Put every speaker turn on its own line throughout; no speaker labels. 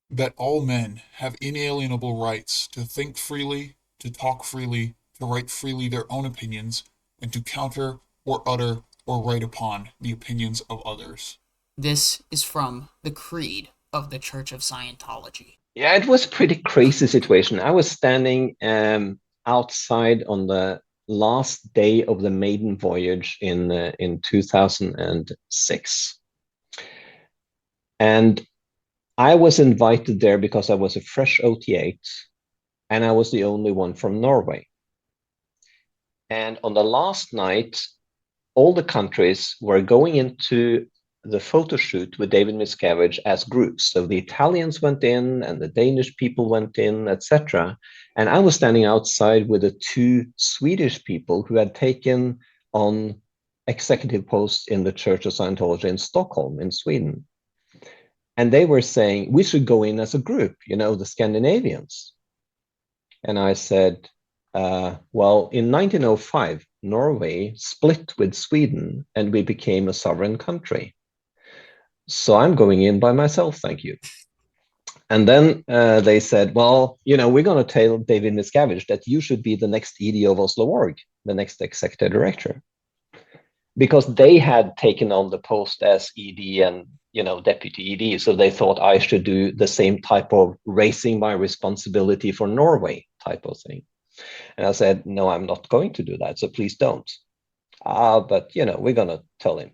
that all men have inalienable rights to think freely, to talk freely, to write freely their own opinions, and to counter or utter or write upon the opinions of others.
This is from the Creed of the Church of Scientology.
Yeah, it was a pretty crazy situation. I was standing outside on the last day of the Maiden Voyage in 2006, and I was invited there because I was a fresh OT8, and I was the only one from Norway. And on the last night, all the countries were going into the photo shoot with David Miscavige as groups. So the Italians went in and the Danish people went in, etc. And I was standing outside with the two Swedish people who had taken on executive posts in the Church of Scientology in Stockholm, in Sweden. And they were saying, we should go in as a group, the Scandinavians. And I said, well, in 1905, Norway split with Sweden and we became a sovereign country. So I'm going in by myself, thank you. And then they said, well, we're going to tell David Miscavige that you should be the next ED of Oslo Org, the next executive director. Because they had taken on the post as ED and deputy ED, so they thought I should do the same type of raising my responsibility for Norway type of thing. And I said, no, I'm not going to do that, so please don't. But we're going to tell him.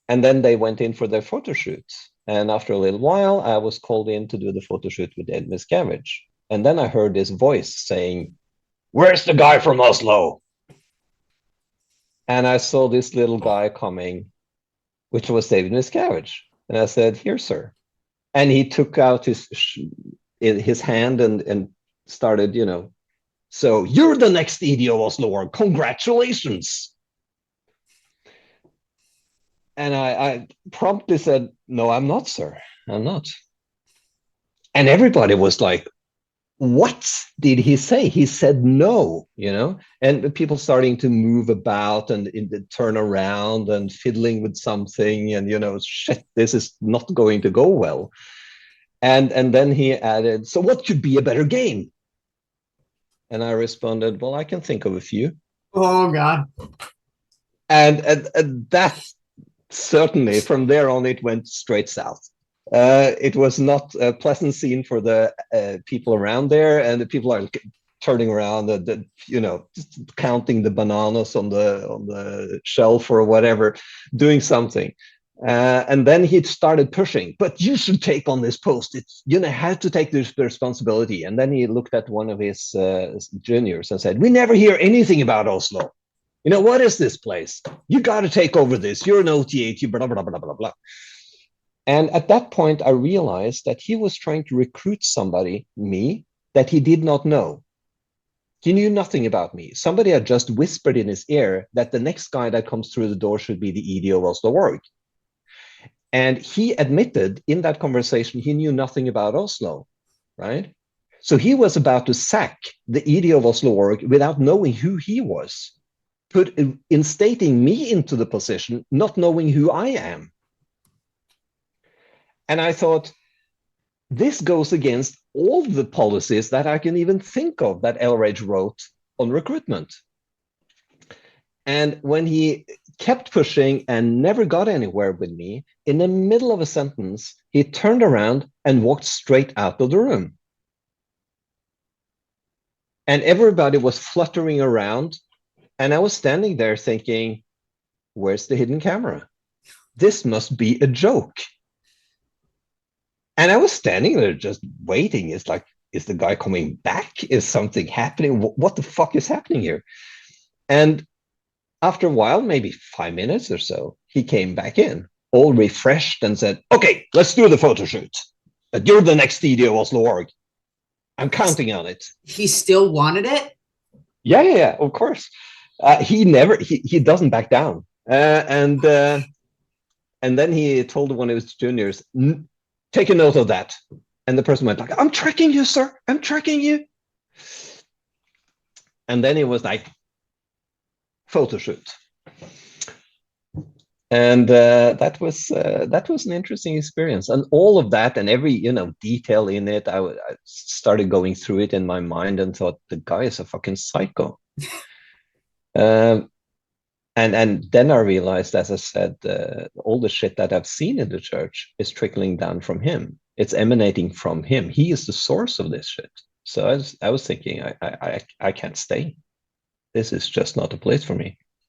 And then they went in for their photo shoot. And after a little while, I was called in to do the photo shoot with David Miscavige. And then I heard this voice saying, where's the guy from Oslo? And I saw this little guy coming, which was David Miscavige. And I said, here, sir. And he took out his hand and started, so you're the next ED of Oslo Org. Congratulations. And I promptly said, no, I'm not, sir. I'm not. And everybody was like, what did he say? He said no, and people starting to move about and turn around and fiddling with something. And, shit, this is not going to go well. And then he added, so what could be a better game? And I responded, well, I can think of a few.
Oh, God.
And that certainly, from there on, it went straight south. It was not a pleasant scene for the people around there, and the people are turning around, just counting the bananas on the shelf or whatever, doing something. And then he started pushing, but you should take on this post. It's have to take this responsibility. And then he looked at one of his juniors and said, we never hear anything about Oslo. What is this place? You got to take over this. You're an OT8, you blah, blah, blah, blah, blah. And at that point, I realized that he was trying to recruit somebody, me, that he did not know. He knew nothing about me. Somebody had just whispered in his ear that the next guy that comes through the door should be the ED of Oslo Org. And he admitted in that conversation he knew nothing about Oslo, right? So he was about to sack the ED of Oslo Org without knowing who he was, instating me into the position, not knowing who I am. And I thought, this goes against all the policies that I can even think of that Elridge wrote on recruitment. And when he kept pushing and never got anywhere with me, in the middle of a sentence, he turned around and walked straight out of the room. And everybody was fluttering around. And I was standing there thinking, where's the hidden camera? This must be a joke. And I was standing there just waiting. It's like, is the guy coming back? Is something happening? What the fuck is happening here? And after a while, maybe 5 minutes or so, he came back in, all refreshed, and said, okay, let's do the photo shoot. But you're the next ED of Oslo Org. I'm counting on it.
He still wanted it?
Yeah, of course. He doesn't back down. And then he told one of his juniors, take a note of that. And the person went like, I'm tracking you, sir. I'm tracking you. And then he was like, photo shoot. And that was an interesting experience, and all of that and every detail in it, I started going through it in my mind and thought the guy is a fucking psycho. um, and then I realized, as I said, all the shit that I've seen in the church is trickling down from him. It's emanating from him. He is the source of this shit. So I was thinking, I can't stay. This is just not a place for me.